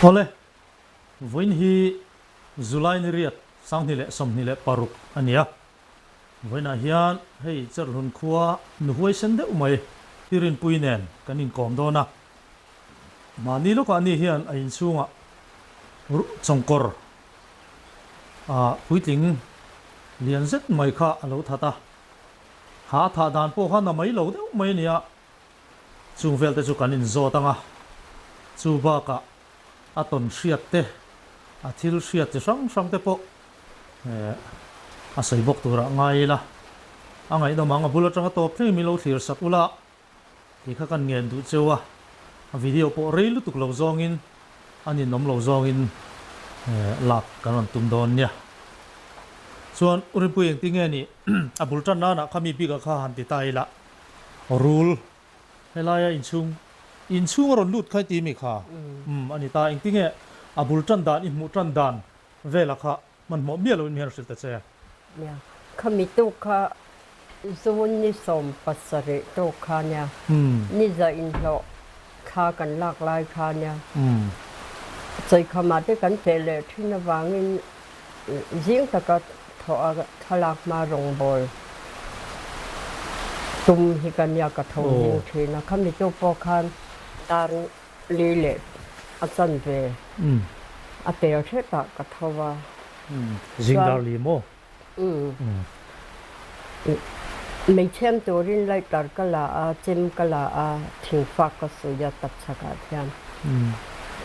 โอเลยวันที่จุลัยนี่เรียดสังนี่แหละสมนี่แหละปารุกอันเนี้ยวันนั้นเฮียนให้เจ้าหนุนขัวหนุ่ยเส้นเดอไม่ที่รินปุยเนนกันนินกอมโดนะมานี่ลูกอันนี้เฮียนไอ้สูงอ่ะจงกอร์ปุยติงเลียนเซ็ตไม่ข้าเราท่าตาหาท่าดานพวกเขาหน้าไม่เราเด้อไม่เนี่ยจูเวลแต่จูกันนินโซตังอ่ะจูบ้ากะอาตนเชียดเตะอาทิลเชียดจะสังเตะปะอาศัยบอกตัวละไงล่ะอ่ะไงดอมังอ่ะบุรุษจังตัวเพลงมีโลทีร์สักอุละที่ข้ากันเงินดูเจ้าอ่ะวิดีโอปอรีลุตุกเหล่าจองอินอันนี้น้องเหล่าจองอินหลักกันวันตุ่มโดนเนี่ยส่วนอุริปุยเองที่เงี้ยนี่บุรุษจันนั้นอ่ะเขามีปีกข้าหันติดตายละรูลให้ไล่อินชุงรอนลุดใครตีมีค่ะอันนี้ตาเองที่เงี้ยบุรุษจันดานอิมุจันดานเวลาค่ะมันหมอเบี้ยเราเป็นเมียเราสิแต่เจ้าเนี่ยเขามีตุกค่ะส่วนนิสมปัสสริตุกค่ะเนี่ยนี่จะอินโลค่ากันหลากหลายค่ะเนี่ยใจเขามาด้วยกันเจริญที่นวางินยิ่งแต่ก็ทลากมาลงบอลตุ่มฮิกันยากระทงยิ่งทีนะเขามีตุกพอคันตาลีเล็ดอาจารย์เวอาเตียวเชตากระทว่าจิงดาลีโมไม่เชื่อมตัวรินไล่ตัดกะลาจิมกะลาถึงฟักก็สุยตัดสกัดยัน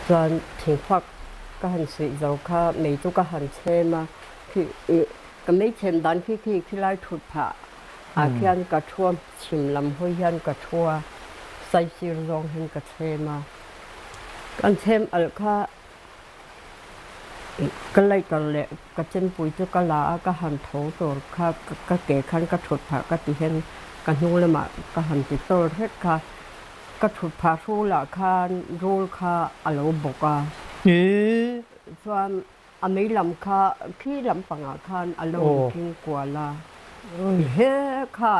ส่วนถึงฟักก็หันสุยเราค่ะไม่ตุกก็หันเชมาคือก็ไม่เชื่อมดันที่ไล่ถุดผ่าขี้ยันกระทั่วชิมลำห้อยยันกระทั่วใส่ซีรองเห็นกระเชมากันเชมค่ะก็เลยก็เลยก็เช่นปุ๋ยจุกลาก็หันโถตัวค่ะก็เก๋ขันก็ถุดผักก็ติเห็นกันนู่นเลยมาก็หันติดโตเฮ็ดค่ะก็ถุดผักรู้ละค่ะรู้ค่ะอะไรบอกว่าส่วนอันนี้ลำค่ะขี้ลำปังค่ะอะไรกินกว่าละเฮ้ค่ะ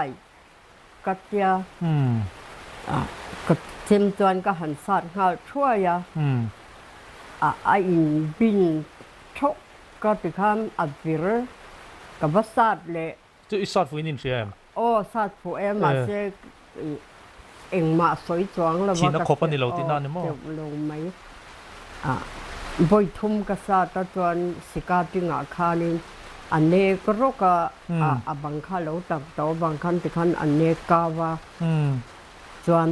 ก็เจ้าก็เช่นส่วนก็หันสัตว์ค่ะช่วยไอ้บินชกก็ติดคำอัดวิรกับว่าสัตว์เลยจะอีสัตว์ฟูนินเชียมโอ้สัตว์ฟูมาเสียเอ็งมาสวยจังแล้วว่าก็คบกันในเราที่นั่นเนี่ยมั้งลงไหมบ่อยทุ่มกษัตริย์ตอนสิกาติงาคานิอันเนกรกบางข้าเราตักโตบางขั้นติขันอันเนกาวาส่วน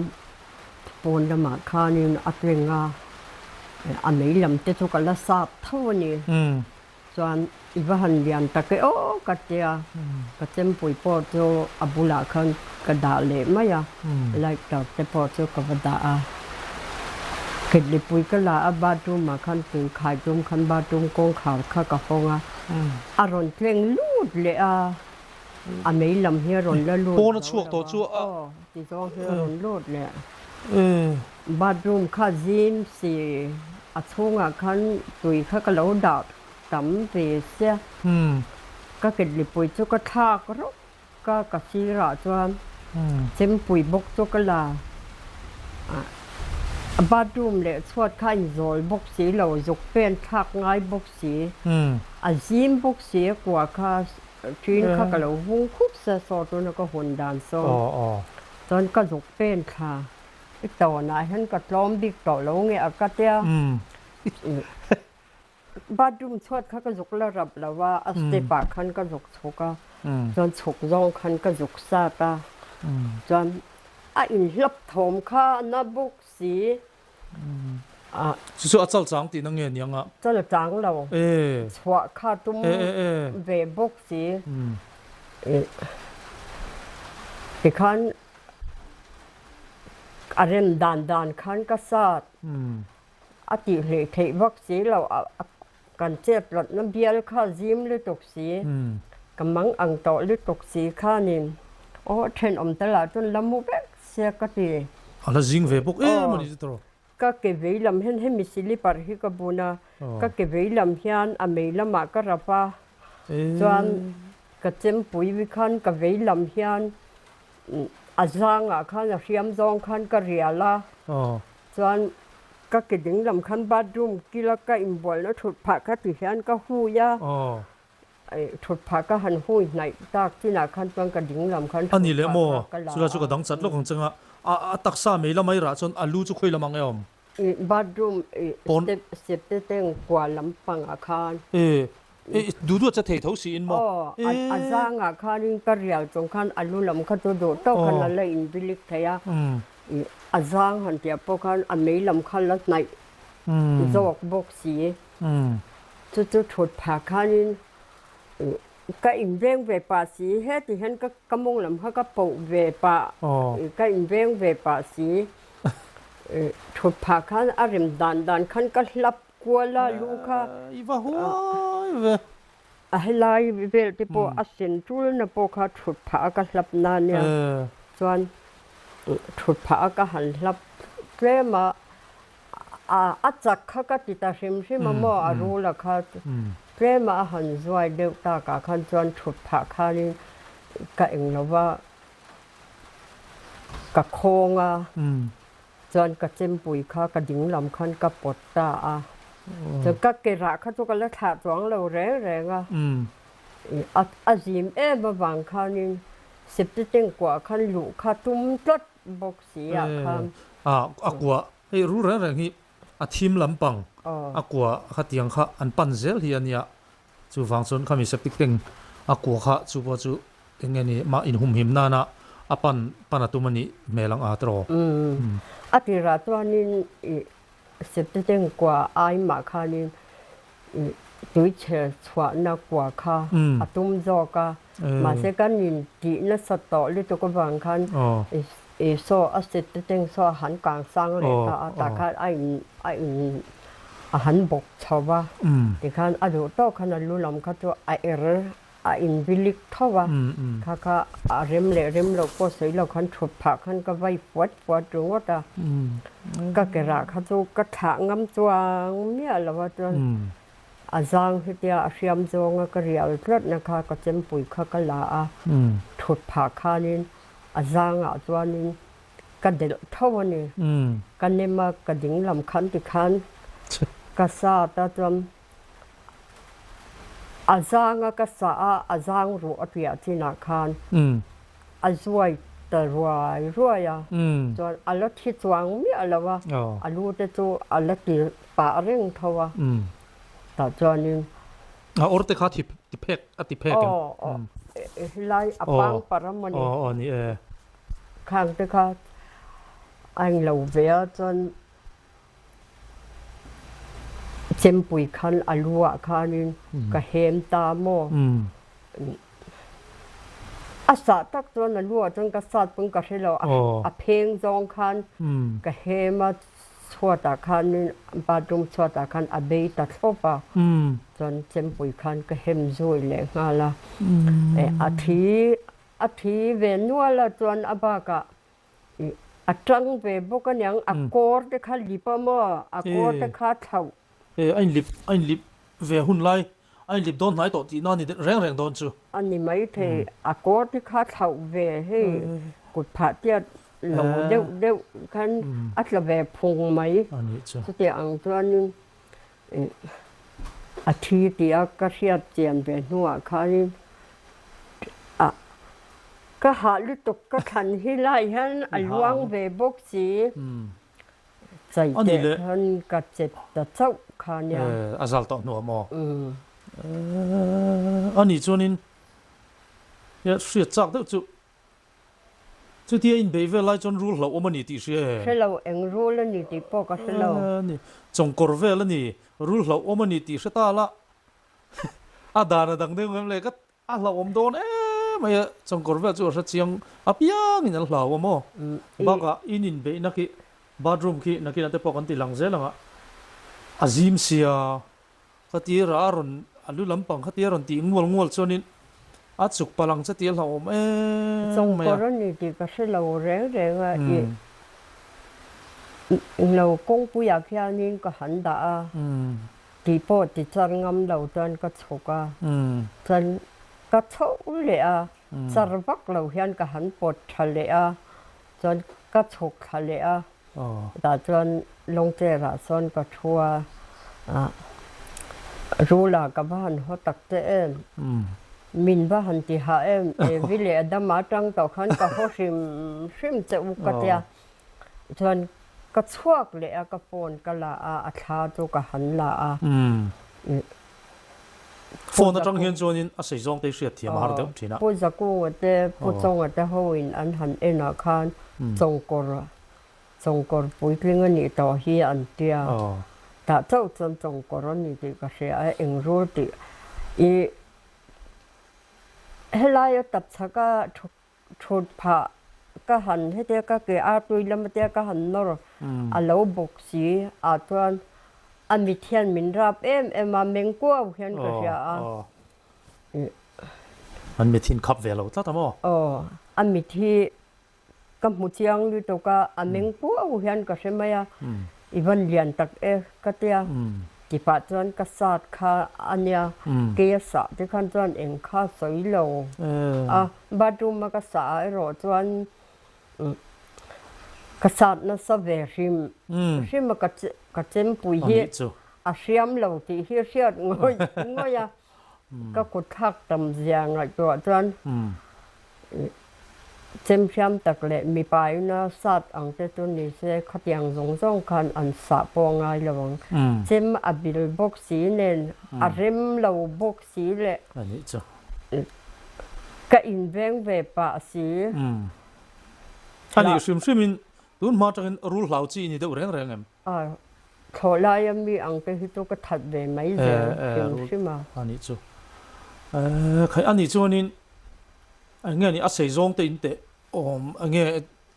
ปูนมาคานิอัตเรงาอันนี้ลำเตทุกข์ละสาบเท่านี้ส่วนอีบ้านเรียนตะเกียโอ้กัดเจ้ากัดเจ้าปุยปอโจอบุลาคันกระดาเล่ไม่อะไล่ตัดแต่ปอโจกับกระดาเกิดเลยปุยก็ลาบาดุมาคันถึงขายดุมคันบาดุมกงขาวข้ากระฟงอารมณ์เพลงลูดเลยอันนี้ลำเฮียรอนแล้วลูดโป้น่ะชั่วตัวชั่วที่สองเฮียรอนลูดเลยบาดรูมข้าจิมสีช่วงคันตุยข้ากระโดดดับตั้มเสียก็เกิดลิปุยจุกทากรก็กระชีระจวนเจมปุยบกจุกลาบาดรูมเลยชวดข้าอินโซลบกสีเรายกเป็นทักง่ายบกสีจิมบกสีกว่าข้าทีนข้ากระโดดวงคุบเสสอตัวนั้นก็หุ่นดานโซ่ตอนก็ยกเป็นค่ะต่อหน้าฉันก็ล้อมดิกต่อแล้วไงก็เจ้าบ้านดุมชดเขาก็ยกระดับแล้วว่าอัสเตปาคันก็ยกชกจนฉกรองคันก็ยกซาตาจนอินลับถมข้านับบุกสีสุดอัศจรรย์ตีนังเงียนยังอ่ะเจ้าจังเราชวะข้าตุ้มเวบุกสีที่คันอารมณ์ดานขันกษัตริย์อติเหตุเทวักสีเรากันเจ็บหลดน้ำเบียร์ข้าซิมหรือตกสีกำมังอังโตหรือตกสีข้านิมโอ้เทนอมตลาดจนลำมุกเสียกติอะไรจิงเวบุกมันจะตัวก็เก็บไว้ลำเห็นให้มิสิลิปาร์ฮิกบูนาก็เก็บไว้ลำเฮียนอเมริลำมากระปาจวนกระเจมปุยวิคันกับไว้ลำเฮียนอาจารย์ข้าจะเรียมจองขันกระเรียละส่วน ก็กระดิ่งลำคันบาดรุมกิลก็อิมบอลแล้วถุดผักก็ติฉันก็หูยา อ๋อ ไอ้ถุดผักก็หันหูยในตากที่หน้าคันตัวกระดิ่งลำคัน อันนี้เลยโมสุดาสุกดังจัดลูกของจังอ่ะตักษาไม่ละไม่ระจนอาลูจุคุยละมังเอม บาดรุมเสียบเต็งกว่าลำปังอาคาร ดูจะเทเท่าสีนโม อาจางอาคารนี่ก็เรียวจงคันอาลูลำคันตัวโดดโตคันละเลยอินบิลิกเทียอาจางหันเดียพวกคันอันนี้ลำคันละไหนจอกบกสีจุดถุดผักคันนี่ก็อินเร่งเวปาสีเฮ็ดที่เห็นก็กำมงลำเขาก็ปลูกเวปาก็อินเร่งเวปาสีถุดผักคันอาริมดันคันก็ลับกัวละลูกค่ะอีว่าหัวเวให้ไล่เวลที่พออาศินจุลนะพอเขาถุดผักก็ลับนานเนี่ยส่วนถุดผักก็หันลับเรื่อมาอาจักเขาก็ติดตาชิมมาหม้ออารู้ละค่ะเรื่อมาหันสวยเดือดตากาคันส่วนถุดผักค่ะนี่ก็เองแล้วว่ากะโคงจนกระเจมปุ๋ยค่ะกระดิ่งลำคันกระปดตาจนก็เกระเขาทุกคนละถาดสองเราแรงอาจิมมาบางคันนี่สิบเต็งกว่าคันลูกค่ะตุ้มตัดบกเสียค่ะกัวให้รู้แรงๆนี่ทีมลำปังกัวขัดยังค่ะอันปันเซลเฮียเนี่ยจูฟังส่วนเขามีสิบเต็งกัวค่ะจูพอจูยังไงนี่มาอินหุมหิมนานะปันตุมันนี่เมลังตรอติราตัวนี้สิบเต็งกว่าไอมาค่ะนี่ดุยเชสวานักกว่าค่ะตุ้มจอกมาเสกันยินดีนัสตอลิตุกบางคันโซอสิตเต็งโซหันกลางสังเลยค่ะแต่ค่ะไอหันบกชาวบ้าที่คันอดูโตคันรู้ลำค่ะตัวไออินวิลิกเท่าว่าค่ะเริ่มเราก็ใส่เราคันฉุดผักคันก็ไว้ปวดตรงว่าตาก็เกระค่ะตัวกระถางงำตัวเนี่ยเราว่าตัวอาจารย์ที่เดียเรียมจงก็เรียลรถนะคะก็เจมปุ๋ยค่ะก็ลาฉุดผักค่ะนี่อาจารย์ตัวนี้ก็เด็ดเท่าวันนี้กันเนี่ยมากระดิ่งลำคันติคันก็ซาตาจำอาจารย์ก็สาอาจารย์รู้อัตยาที่นาคารอาจวยแต่รวยจนอัลที่จวงมีอะไรวะอัลรู้แต่ตัวอัลที่ป่าเร่งเท่าว่าแต่จนนี้อร์เตคาติเพกไล่อปังปรมันนี่ข้างเตค่ะอันเราเวียจนเจมปุยคันอลัวคันก็เฮมตาโมอาสาตักตัวนั้นลัวจนกษัตริย์ปุ่งกษัตริย์เราเพลงจองคันก็เฮมาชวดคันบาดมชวดคันอเบยตัดโซปะจนเจมปุยคันก็เฮมจอยเลยงาละอาทิเวนัวละจนอบากะจังเวบกันยังกอร์เดคาลิปมอกอร์เดคาเท่าอันลิบเวหุนไลอันลิบโดนไหนต่อที่นั่นนี่แรงโดนจูอันนี้ไม่เทกอร์เดคาเท่าเวให้กุดผาเตียหลงเร็วคันอัตละเวพงไหมสุดที่อังตัวนึงอาทิตย์ที่ก็เสียเจียนเวนัวคันก็หาลุตุกก็ขันที่ไล่ฮันอลวงเวบกสีใจเด็กฮันก็เจ็บแต่เจ้าขาเนี่ยอาซัลต่อหนัวมออันนี้ช่วงนี้เนี่ยเสียจากเด้อจุดที่อินเบย์เวลาจนรู้เราว่ามันนี่ตีเสียใช่เราเองรู้แล้วนี่ตีปก็ใช่เรานี่จงกอร์เวลนี่รู้เราว่ามันนี่ตีเสียตาละดานะดังเดิมเลยก็เราอมโดนไม่จงกอร์เวลจู่สักเชียงเปียงนี่นั่นเราว่ามั้งบางก็อินเบย์นักที่บาร์รูมที่นักที่นั่นแต่ปกันที่หลังเซลังอาซิมเสียขัดที่ร้านอันดูลำปังขัดที่ร้านที่งวลส่วนนี้สุกพลังจะที่เราจงกอร์นี่ที่ก็ใช่เราเร่งเราคงปุยากยานี่ก็หันดาที่พอที่จังงำเราจนก็ชกจนก็ชกเลยจารวักเราเห็นก็หันปวดทะเลจนก็ชกทะเล อ๋อ แต่จนลงเจระส่วนก็ชัวรู้ละกับบ้านเขาตักเจเอ็มมินบ้านที่หาเอ็มวิเลอดามาจังต่อขันก็เขาชิมจะอุกเตียจนก็ชวกเลยก็ปนก็ละอาชาจูก็หันละโฟนตั้งเห็นจวนอาศัยจงได้เสียที่มาหาเดิมทีนะผู้จักกูเตผู้จงเตเขาอินอันหันเอ็นอาคารจงกรปุยกลิ้งนี่ต่อฮีอันเตียแต่เจ้าจงกรนี่ที่ก็เสียเองรู้ที่เฮลายตับชักก็ชุดผ้าก็หันให้เตียก็เกอาตุยแล้วมาเตียก็หันนอร์อาเลวบกสีอาตวนอันมิเทียนมินรับมาเมงกัวเขียนก็เสียมันมีทินขับเวลแล้วตั้งมั้งอันมิที่กับมุจียงอยู่ตัวก็อันเมงกัวเขียนก็เสียไหมอีวันเรียนตักก็เตียกี่ปัจจุบันก็ศาสตร์ค่ะอันเนี้ยเกี่ยศาสตร์ที่ขั้นตอนเองข้าสวยโลบาดูมาก็ศาสตร์รอจวนกษัตริย์นั่นสเวริมมันก็เจมปุยเฮอาเซียมเหล่าที่เฮียงอยก็กดทักตำเสียงอะไรตัวจวนเจมเซียมตักเละมีไปนะสัตว์อังเตตุนิเซขัดยังสงคันอันสะปองไงระวังเจมอบิลบกสีเนนอาเรมเหล่าบกสีเละอันนี้จ้ะก็อินเวงเวปะสีอันนี้ชิมินดูนมาจากรูลเหล่าจีนี่เดี๋ยวเรื่องเอ็มโถลายมีอังเตฮิตุก็ถัดเวไม่เจอชิมาอันนี้จ้ะใครอันนี้จ้ะนี่อันนี้นี่อาศัยจงแต่อินเตอันนี้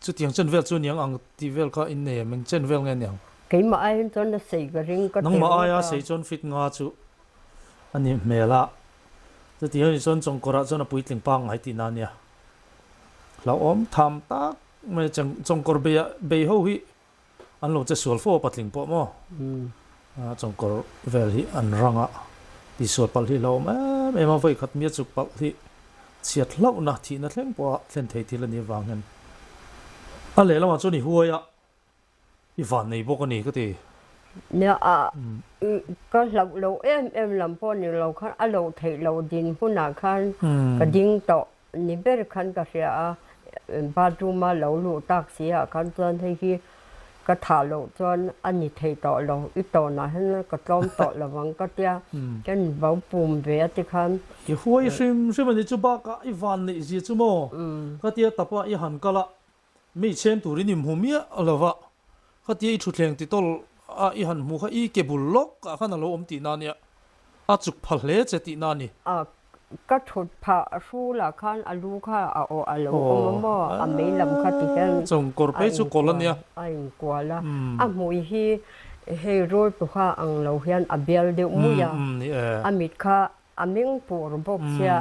จุดยังเช่นเวลจุดยังอังที่เวลก็อินเนี่ยมันเช่นเวลเงี้ยยังกี่มาไอ้จนใส่กระริงก็น้องมาไอ้ใส่จนฟิตงาจุอันนี้เมล่าจุดที่ยังจนจงกระจนปุยติงปังไอ้ที่นั่นเนี่ยเราทำตักไม่จงกระเบียหูฮีอันเราจะสวดฟัวปัดลิงปอมั้งจงกระเวลีอันรังอ่ะที่สวดปัดที่เราไม่มาไว้ขัดเมียจุกปัดที่เสียดเล่านะที่นั่นเล่นปะเล่นเทที่ละนี่วางเงินอะไรแล้วมาจนนี่หัวอ่ะอีฝันในพวกนี้ก็ตีเนี่ยก็เราลำพอนนี่เราคันเราเทเราดินผู้หนาคันก็ดิ้งต่อนี่เบรคันก็เสียบาดูมาเราลูตักเสียคันจนที่ก็ถาเราจนอันนี้เทต่อเราอีต่อนะให้ก็ต้มต่อระวังก็เตี้ยกันเบาปุ่มเวียที่คันอีหัวอีซิมันนี่จุบกะอีฝันนี่จีจุโมก็เตี้ยตับว่าอีหันก็ละไม่เช่นตัวนี้หัวเมียอะไรวะก็เตี้ยอีชุดแรงติดต่ออีหันหัวอีเก็บบุลล็อกขันเราตีนานเนี่ยจุกพัลเลจตีนานนี่ก็ชุดผ้าชูละคันอาลูค่ะอาลูมั่วไม่ลำคัดที่เห็นจงกรไปจุกลันเนี่ยไอ้กว่าละมวยฮีเฮโร่ตัวข้าอังเราเห็นเบลเดียวมุยมิดค่ะมิงปูรบกเสีย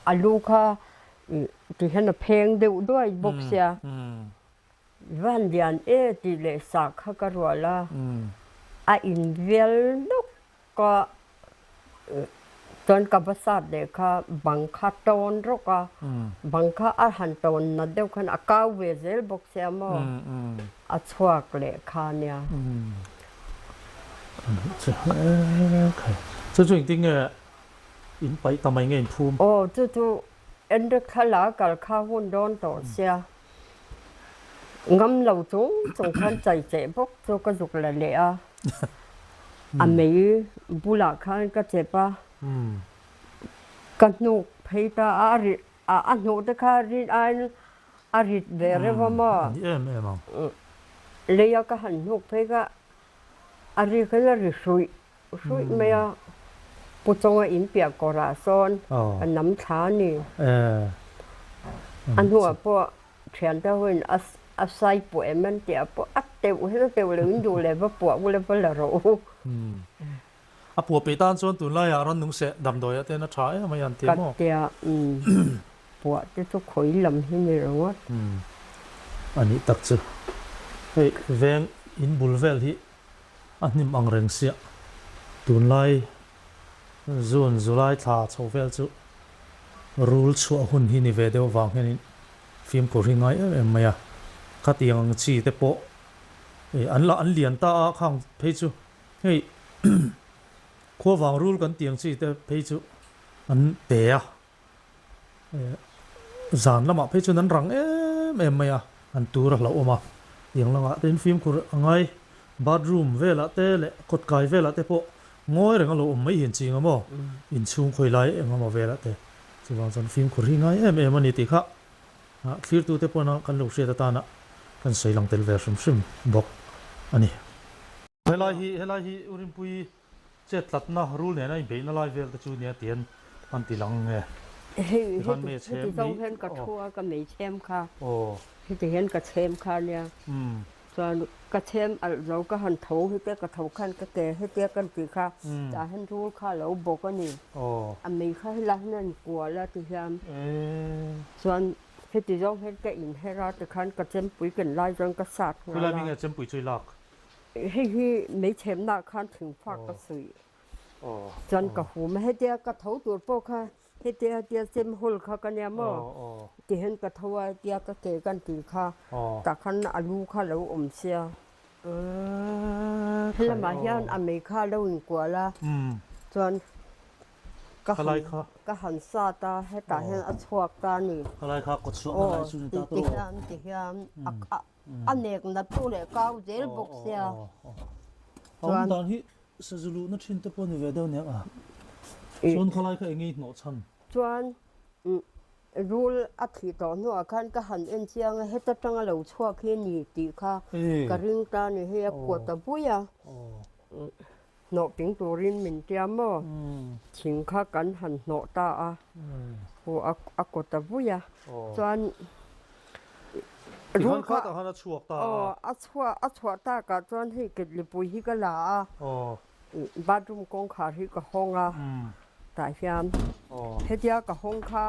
อาลูค่ะที่เห็นเพลงเดียวด้วยบกเสียวันเดียนที่เลสักข้ากรัวละอินเวลลูกก็จนกับภาษาเด็กค่ะบังคับตนรกะบังคับอาหารตนนั่นเดียวกันอากาเวเซลบอกเสียมั้งชวกเล็กค่ะเนี่ยจู่จริงๆเนี่ยอินไปทำไมเงี้ยภูมิจู่เอ็นเด็กขลากับข้าหุ่นโดนต่อเสียงำเหล่าจงคันใจเจ็บพวกจู่ก็จุกเลยเลยไม่บุหลาคันก็เจ็บปะกันนุกพิตาอันนุกตะคารินอาริดเบรว่ามาเลยก็หันนุกพิกะอาริกันเลยสุยไม่อะปุจงอินเปียกราซอนอันน้ำชานี่อันหัวพวกเขียนตะวันอาศัยป่วยมันเดียพวกอัดเตวให้เตวเลยดูเลยว่าปวดว่าเลยว่าละรู้ปัวไปต้านส่วนตุนไล่ร้อนนุ่งเสดำโดยเต้นช้ายไม่ยันเตี้ยมั้งเตี้ยปัวจะทุกข์ลำที่นี่หรอวะอันนี้ตักจืเฮ้ยเวงอินบุลเวลที่อันนี้มังเริงเสียตุนไล่จุไล่ท่าชาวเวลจูรูลชัวหุ่นที่นี่เวเดียววางแค่นี้ฟิล์มกูริงไงไม่อะขัดยังชีเตปโป อันละอันเลียนตาข้างเพจูเฮ้ยขั้ววางรูลกันเตียงสิแต่เพจูอันเตะจานละมาเพจูนั้นรังไม่อะอันตูรักเราออกมาอย่างละเต้นฟิล์มคุรไงบาร์รูมเวลาเตะเละกดไกเวลาเตะพอง่อยเรื่องเราไม่เห็นจริงอ่ะมั้งอินช่วงคุยไล่เองมาเวลาเตะจะวางจานฟิล์มคุรไงมันนี่ติค่ะคลีร์ตัวเตะพอนะกันลูกเสียตานะกันใส่หลังเตลเวอร์ชิมบอกอันนี้เฮลัยอุริมปุยเจ็ดลัดนะรูเนี่ยนะเบย์น่าไล่เวลตะจูเนี่ยเตียนอันติลังเนี่ยที่ต้องเห็นกระทัวก็ไม่เชมค่ะที่เห็นกระเชมค่ะเนี่ยส่วนกระเชมเราก็หันโถให้เตี้ยกระโถขั้นก็แก่ให้เตี้ยกันตีค่ะจะให้รู้ค่ะเราบอกว่านี่อันนี้ค่ะให้รักนั่นกลัวแล้วที่ทำส่วนที่ต้องเห็นก็อินให้เราแต่ขั้นกระเชมปุ๋ยกันไล่จนกระสัดเวลามีเงินเชมปุ๋ยช่วยลักให้ไม่เชมหนักขั้นถึงฝากกระสุยจนกระหูไม่ให้เตี้ยกระโถตัวโป๊กค่ะให้เตี้ยเซมหุลค่ะกันเนี่ยมั้งที่เห็นกระทัวเตี้ยก็เกกันตีค่ะแต่ขันอาลูค่ะแล้วเสียแล้วมาเฮียนอเมริกาแล้วอินกว่าละส่วนก็หันซาตาให้ตาเห็นอัชวกตานี่อะไรครับกดสุอะไรสุนทรติเฮียนอันเอกนับตัวเลยก้าวเจลบกเสียส่วนตอนที่สจุลูนั่นชินตะปนเวเดอร์เนี่ยส่วนอะไรก็เองอีกหนอชันส่วนรูลอาทิตย์ต่อหน้าคันก็หันเอ็นเชียงให้ตัดตั้งเหล่าชั่วแค่นี้ตีค่ะกระริงตานี่ให้กวดตะปุยหนอปิงตัวรินมินเตียมชิงข้ากันหันหนอตาโอ้กวดตะปุยส่วนรูลข้าต่างหันชั่วตาชั่วตากับส่วนที่เกิดลิปุยที่ก็ลาบ้านรุ่มกงขาที่ก็ห้องแต่เฮียนเฮียกับห้องข้า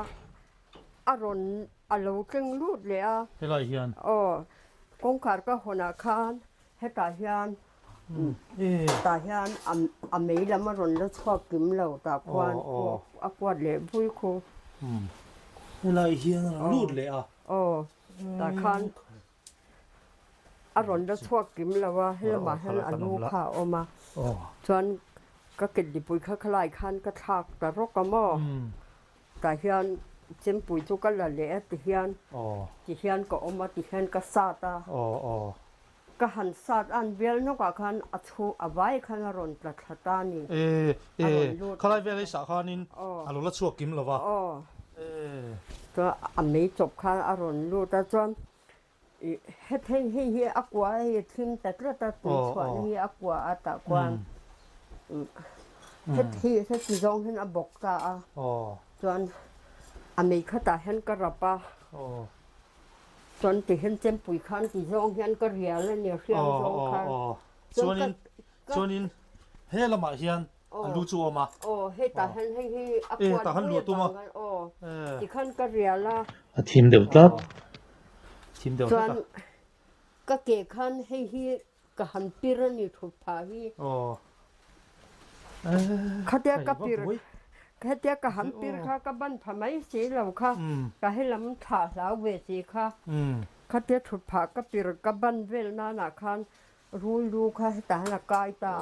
อารมณ์อารมณ์จึงรูดเลยเฮ้ยเฮียนกงขาก็หัวหน้าคานเฮียแต่เฮียนแต่เฮียนอเมริกามาร่นแล้วชอบกินเหล้าตาควันกวาดเลยพุ้ยคูเฮ้ยเฮียนรูดเลยตาคานอารมณ์แล้วชอบกินเหล้าว่าให้มาให้อนุข่าวออกมาส่วนก็เกิดดิปุยข้าคลายคันก็ทักแต่รกกระหม่อแต่เฮียนเจมปุยทุกกันละเละติเฮียนก็ออกมาติเฮียนก็ซาตาก็หันซาดอันเวลนกคันอัชูอวัยคันรอนปลัดตานี่คลายเวลสาขานินอารมณ์ละชั่วกิมหรอวะก็อันนี้จบคันอารมณ์รู้แต่จนเฮ็ดให้เฮียอักวาเฮ็ดทิมแต่กระตัดตัวส่วนเฮียอักวาอัตะกวนเฮ็ดที่จงเห็นอบกตาจนอเมริกาตาเห็นกระปะจนที่เห็นเจมปุยคันที่จงเห็นก็เรียแล้วเนี่ยเรียนจงคันส่วนนี้เฮ้ละมาเฮียนรู้จัวมาเฮ้ตาเห็นให้อักวาตาเห็นรู้ตัวมาที่คันก็เรียละทีมเดียวกันจนก็เกคันให้ก็หันปีรนี่ทุบพาฮีขัดแย้งกับปีร์ขัดแย้งกับหันปีร์ค่ะกับบันพม่าสีเหล่าค่ะก็ให้ลำถาลาวเวสีค่ะขัดแย้งถุดผากับปีร์กับบันเวลนานาคันรู้ค่ะให้ตาหน้ากายตา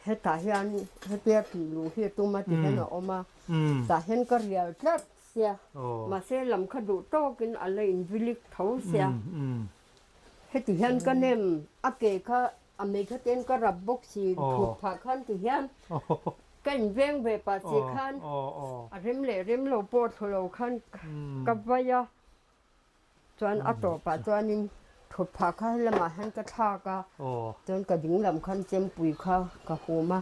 ให้ตาเห็นให้เตี้ยถึงรู้ที่ตุ้มมาที่เห็นออกมาตาเห็นก็เรียวจัดเสียมาเสียลำขดุโตกินอะไรอินวิลิกเท้าเสียให้ที่เห็นก็เนมอาเกค่ะอเมริกาเต้นก็รับบกสีถูกผักขันที่เห็นกันเว้งเวปาสีขันเริมโลปอดโลขันกับวายาจนอัตโตปัจจุบันนี้ถูกผักขันละมาหันกระทากะจนกระดิ่งลำขันเจมปุยข้ากระหัวมา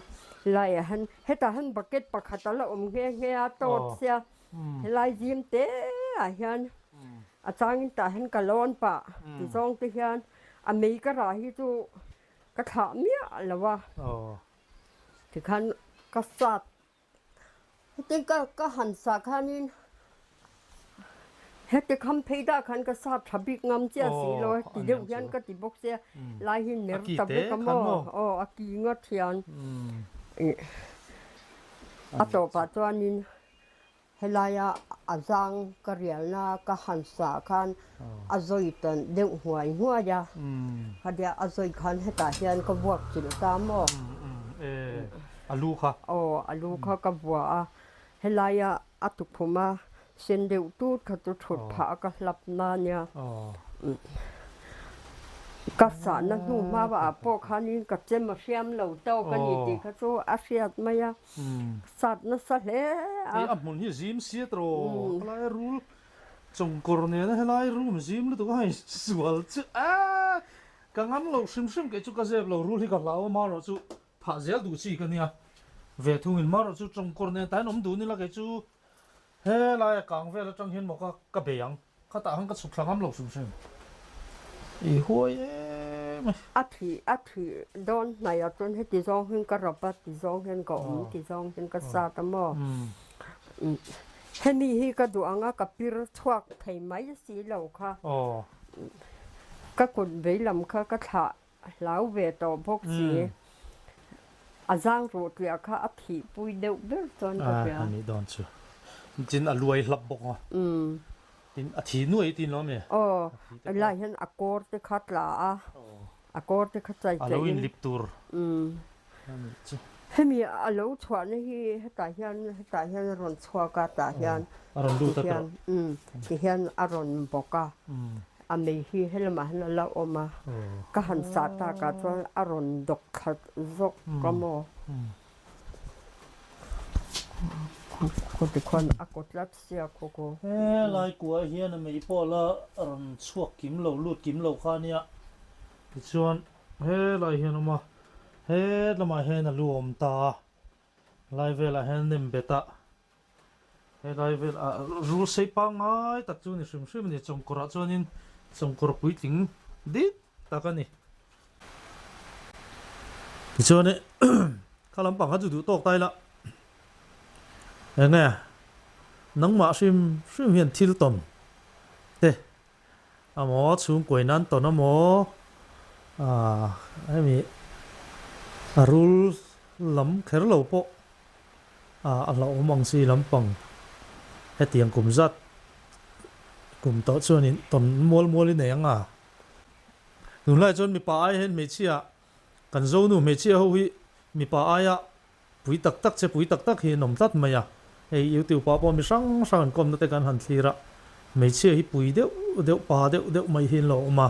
ไล่หันให้ตาหันบักเก็ตปักขัดตละเงี้ยโตดเสียไล่ยิ้มเตะเห็นอาจารย์ตาหันกระล้อนปะที่ซองที่เห็นอเมริการาฮิจูก็ถามเนี่ยแล้วว่าถึงขั้นก็สัตว์จริงก็หันสักขันนี้เฮ็ดคำเพดาขันก็สัตว์ทับบิกงำเจ้าสีลอยติเดียวยันก็ติบกเสียลายหินเนื้อตับกมออากีงอเทียนอัตโตปัจจุบันนี้ helaya azang karyalna ka hansa khan azoi tan deu huai hua ya hadia azoi khan heta hian ka buak chil ta mo alu kha alu kha ka bua helaya atukhuma sendeu tu khatu thut pha ka hlapna nya ka sa na nu ma ba po khani ka chem ma siam lo to ka ni ti kha chu asiat maya sat na sa hle ai amun hi zim siatro lai rul chong korne na helai room zim lu to hai sual chu kangan lo sim ke chu ka zeb lo rul hi ka law ma ro chu pha zel du chi ka nia ve thung in ma ro chu chong korne tai nom du ni la ke chu helai kang ve la chang hin mo ka beyang ka ta hang ka chuk thangam lo sim i hoi athi don na ya ton he ti zong hin ka rapat ti zong hen ko ti zong hin ka sa ta mo hemi hi ka du anga ka pir chuak thei mai si lo kha ka kun ve lam kha ka tha lau ve to bok si azang ro tia kha athi pui deu ber ton ka pya ani don chu jin aluai hlap bok tin athi nuai tin lo me la hian akor te khat la akor te khat chai alo in lip tur hemi alo chwa ne hi heta hian ron chwa ka ta hian aron du ta ti hian aron boka ame hi helma han la oma ka han sa ta ka chon aron dok khat zok ka mo ko ti khon akot lat sia ko lai kwa hian me pola aron chuak kim lo lut kim lo kha nia ti chuan lai hian ma lama hen a luom ta lai vela hen nim beta lai vel a ru sei pa ngai tak chu ni hrim ni chongkora chuanin chongkor pui ting di takani ti chuan khalam pang ha chu du tok tai la nghe nắng mạ sim hiền thil tom thế mỏ xuống quầy nan to nó mỏ ai mi rul lắm khéo lâu po lâu mong si lắm bằng hết tiền cùng rất cùng to cho nên tồn mua lên này đúng lại cho mi pa ai hết mi chia cần dâu nu mi chia hậu hi mi pa ai bụi tắc chế bụi tắc hi nằm tắt mày hey yêu tiêu pa po mi sang kom na te kan han thira me che hi pui deu pa deu mai hin lo ma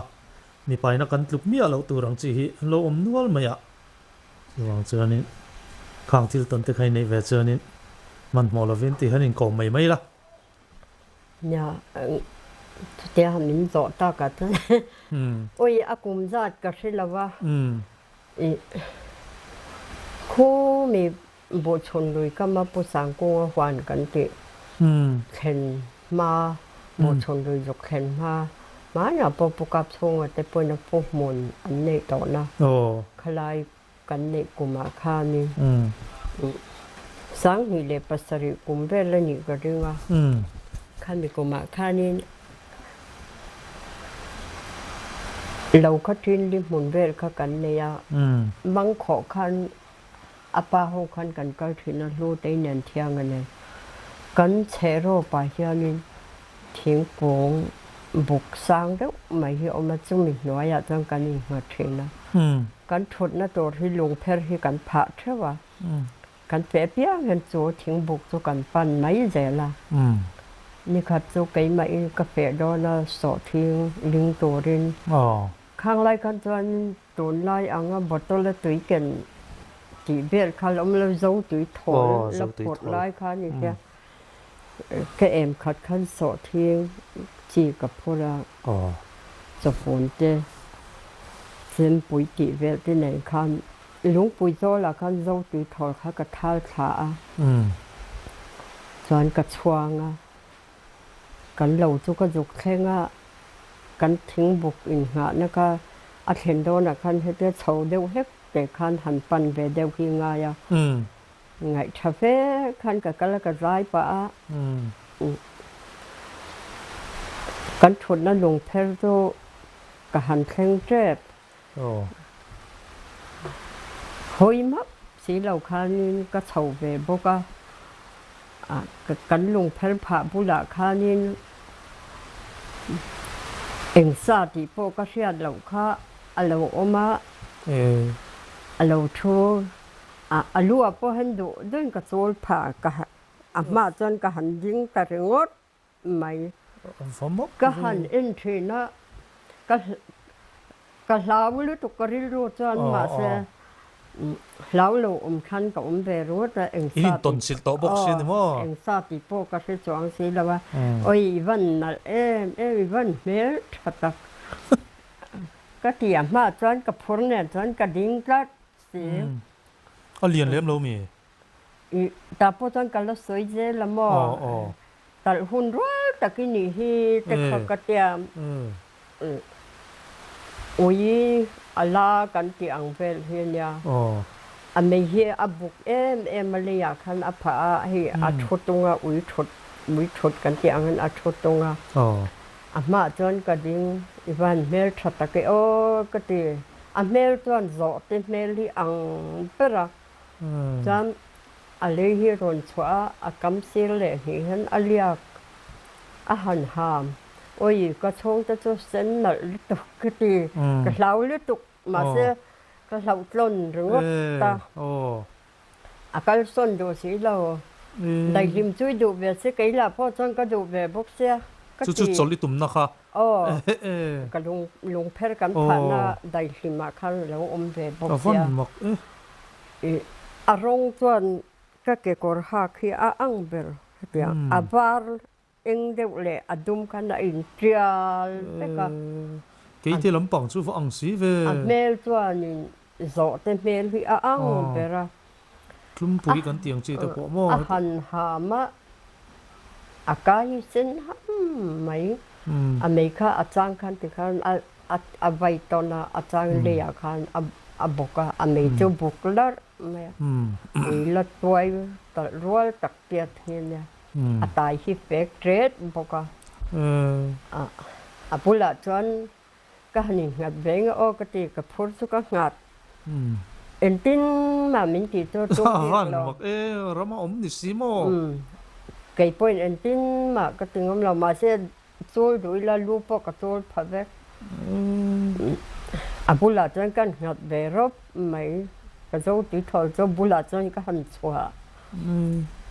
mi pai na kan tluk mi alo turang chi hi lo nual maya wang chuanin khang thil ton te khai nei ve chuanin man mo lovin ti hanin ko mai la nya te han min zo ta ka ta oi akum zat ka shelawa khu mi bộ chôn lùi các mà bộ sáng cô hoàn cảnh tệ khen mà bộ chôn lùi dục khen mà nhà bộ cặp xong ở đây bộ nó bộ mồn anh này đó na khai cảnh này của mà kha ni sáng thì lệ pasari cũng về là những cái điều mà khan bị của mà kha ni lâu khách trên đi mồn về các cảnh này bằng khó khăn apa ho khan kan kal thina lu te nen thiang ane kan chero pa hianin thing pong buk sang deuh mai hi oma chumi noya chang kan ni ma thina kan thut na tor hi lung pher hi kan pha thewa kan pe pia ngan chu thing buk chu kan pan mai zela ni khat chu kai mai ka fe do na so thing ling torin khang lai kan chuan tun lai anga bottle tui ken chỉ biết khá lắm là dấu túi thổi là bột lại khá như thế cái em khát khăn sọ thiên chỉ gặp phụ là cho phun thế xem bụi chỉ biết cái này khăn lúc bụi gió là khăn dấu túi thổi khá cả thal thả chọn cả choang cắn lẩu cho cái dục khen cắn thính bục in hạ nó cả hiện đó là khăn hết cái sầu đều hết để khăn hành pan về đều khi ngay ngày cà phê khăn cả cái rái bả cắn chuột nó lùng theo cho cả hành khen chết hôi mắt xí lầu khăn cái sầu về bốc กันลุงเพลพาบุลาคานินเอ็งซาติโปก็เสียเหล่าข้าเหล่าอมาเหล่าทูลัวพอเห็นดูเดินกระโจนผ่ากะมาจนกะหันยิงแต่เรงดไม่กะหันเอ็นทีนะกะลาวลุตุกริรูจนมาเสลาวโลคันกับเบรูแต่เอ็งซาติเอ็งซาติโปก็เสียจวงสิแล้วว่าโอ้ยวันนั่นวันเมลทัดก็เตียมมาจนกับพลเนี่ยจนกับดิ้งก็สิเรียนเล่มเรามีแต่พอจนกันแล้วสวยเจละมอแต่หุ่นรัวแต่กินนี่ฮีแต่เขาก็เตียมโอ้ยอะไรกันที่อังเฟลเฮียเนี่ยไม่เฮียบุกมาเลยอยากขันอภาให้ชดตรงอุ้ยชดกันที่อังนั้นชดตรงมาจนก็ดิ้งอีวันเมลชัดตะกี้ก็ตีเมลจนจอดเมลที่อังเปร่าจำอะไรที่รอนชัวกำเสียเลยเห็นอะไรหันหามโอ้ยก็ชงจะจะเส้นหนักลิตุกก็ตีก็เหลาลิตุกมาเสียก็เหลาล้นหรือว่าตาก็ส้นดูสิเราได้ริมช่วยดูเวสิกี่ละพ่อจนก็ดูเวบุกเสียจุดๆจลิตุมนะคะก็ลงเพลกันผ่านได้ริมมาคันแล้วเวบุกเสียอารมณ์ส่วนก็เกี่ยวกับหักที่อังเบลเดียบาร์เองเดียวเลยดุมกันอินเดียแล้วก็กี่ที่ลำปางสู้ฝั่งสีเวเมลส่วนนี้โจทย์เมลที่อังเบลคลุมปุ๋ยกันเตียงจีตะโกโม่หันหามะอากาศเส้นห้ามไหมอเมริกาอาจารย์คันที่คันไว้ตอนน่ะอาจารย์เลียคันบุกอเมริกาบุกแล้วแล้วตัวตัดรัวตักเตียเทียนเนี่ยตายที่เฟกเทรดบุกปุระจนก็หันงัดเบงก็ตีกับพูดสุกงัดเอ็นตินมามินติตัวตัวเราเรามาดิซิโมไก่ป่วยเอ็นตินมาก็ถึงเรามาเสียสู้ดูแลลูกพวกก็สู้พับเวกปุระจนกันงัดเบรบไม่ก็จะติดทอจะบุลาจนก็หันชัว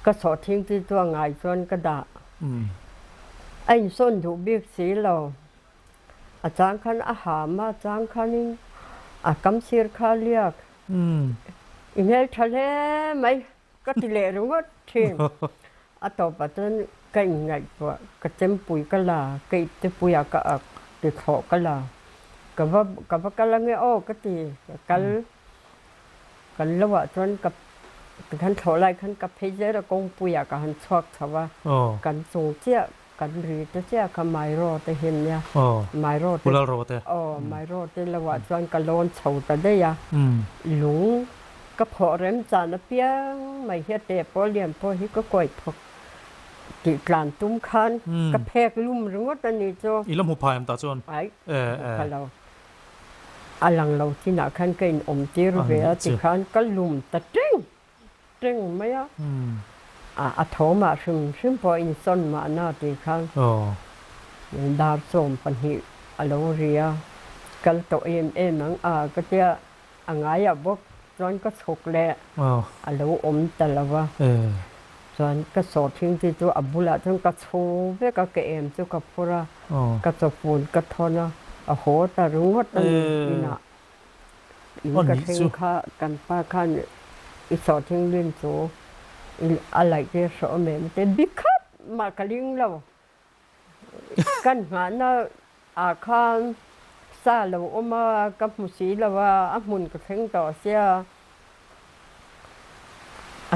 ก็สอดทิ้งที่ตัวง่ายจนก็ด่าไอ้ส้นถูกบิ๊กสีเราอาจารย์คันอาหารมาอาจารย์คันนี้กำซีร์คาเลียกอีเมลทะเลไหมก็ติเลรู้ว่าทีต่อไปจนก็ยังไงก็เต็มปุ๋ยก็ลาก็ติปุ๋ยก็ติขอก็ลาก็ว่าก็ละเงี้ยก็ตีกันแล้วว่าจนกับขันเท่าไรขันกับเพเจอร์กงปุยกับขันชอบเขาว่ากันส่งเจ้ากันรีเจ้ากับไมโรแต่เห็นเนี่ยไมโรแต่ไมโรแต่แล้วว่าจนกันโลนเฉาแต่ได้ยาหลงก็พอเริ่มจานเปียไม่เฮ็ดแต่พอเลี้ยงพอฮิก็ก่อยพกติกลานตุ้มคันกับแพกลุ่มหรือว่าตอนนี้จ้อีลำหัวพายตาจวนไอ้เราหลังเราที่หน้าคันก็อินจีรเวลที่คันก็ลุ่มแต่จริงไหมโทมาซึมพออินส่วนมาหน้าที่คันดาร์ส่งปัญหาอโลเรียกันตัวนังก็จะง่ายบอกจนก็ฉกแหละอโลแต่ละว่าจนก็สอดทิ้งที่ตัวบุละจนก็ชูเวก็เกมจุกับพระก็จะฟูนก็ทนโหแต่รู้ว่าตั้งนี่นะอีกทิ้งข้ากันป้าข้าอีสอดทิ้งเล่นโซอะไรที่สอเมมันเป็นบิ๊กคัทมากระลิงเรากันหาหน้าข้าซาเราออกมากับมุสีเราว่ามุนก็ทิ้งต่อเสีย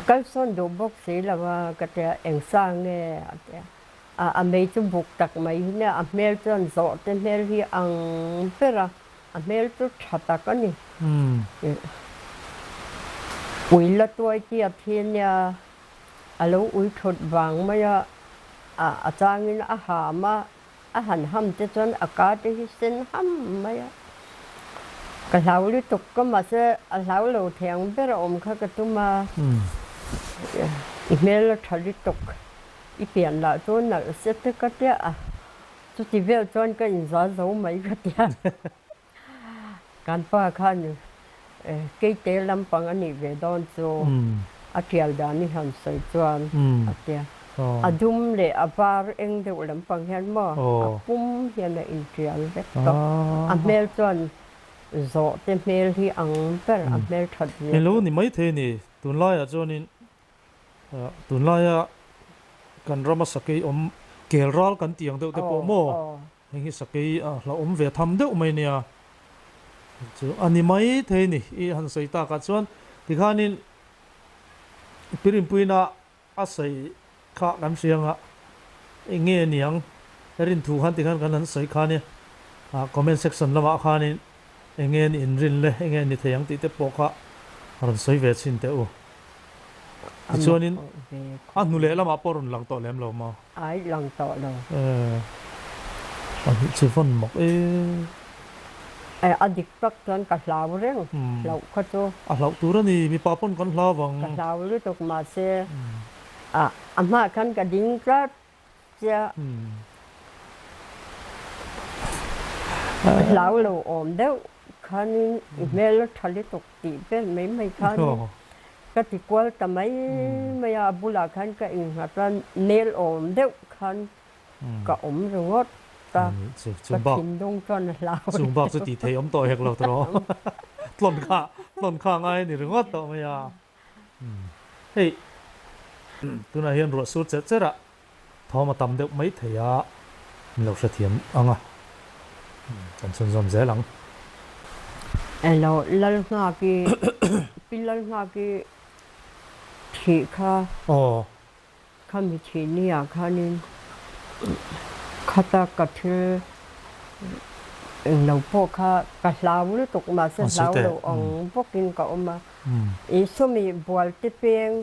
ก็ส่วนดูบอกสีเราว่าก็จะเองสร้างเนี่ยเมย์จะบุกตักไม่เนี่ยเมย์จะโจทย์เมย์ที่อังเปร่าเมย์จะชัดตักนี่อุ้ยละตัวเกียบเทียนเนี่ยแล้วอุ้ยถดวางมาอาจารย์นี่อาหารมาอาหารห้ำจะจนอากาศที่เส้นห้ำมากระเหลาลิตุกก็มาเสียเหลาเหลาแทงเปร่าอมข้ากระตุ้มมา email thali tok i pian la chon na set ka tia a chu ti vel chon ka in za zo mai ka tia kan pa khan ke te lam pang ani ve don chu a tial da ni han sai chuan a tia a dum le a par eng de lam pang hian mo a pum hian a in tial ve to a mel chon zo te mel hi ang per a mel that ni lo ni mai the ni tun lai a chonin tun lai a kan rama sakei om kel ral kan tiang deuh te po mo hi sakei la om ve tham deuh mai nia chu ani mai the ni I han sei ta ka chuan ti khanin pirin puina a sei kha kan sianga nge niang rin thu han ti khan kan han sei kha ni comment section lama khanin nge ni in rin le nge ni theyang ti te po kha ran sei ve chin te u chuanin nu le lama porun lang to lem lo ma ai lang to lo chu phone mok adik tak chuan ka hlau reng lo kha chu a hlau tur ani mi pa pon kan hla wang ka hlau lu tok ma se ama khan ka ding ra cha hlau lo om deuh khan email thali tok ti pen mai khan ka ti kwal ta mai maya bula khan ka in hatan nail om deuh khan ka om rongot ta ka tin dong chon hlau chung bak chu ti thei om to hek lo tro tlon kha ngai ni rongot to maya hey tuna hian ro su che chera thoma tam deuh mai theya lo hra thiam anga kan chun zom zelang elo lal nga ki pilal nga ki thi kha kha mi thi ni a khanin khata ka the lo po kha ka hlau lu tok ma se hlau lo ong pokin ka oma I so mi bol te peng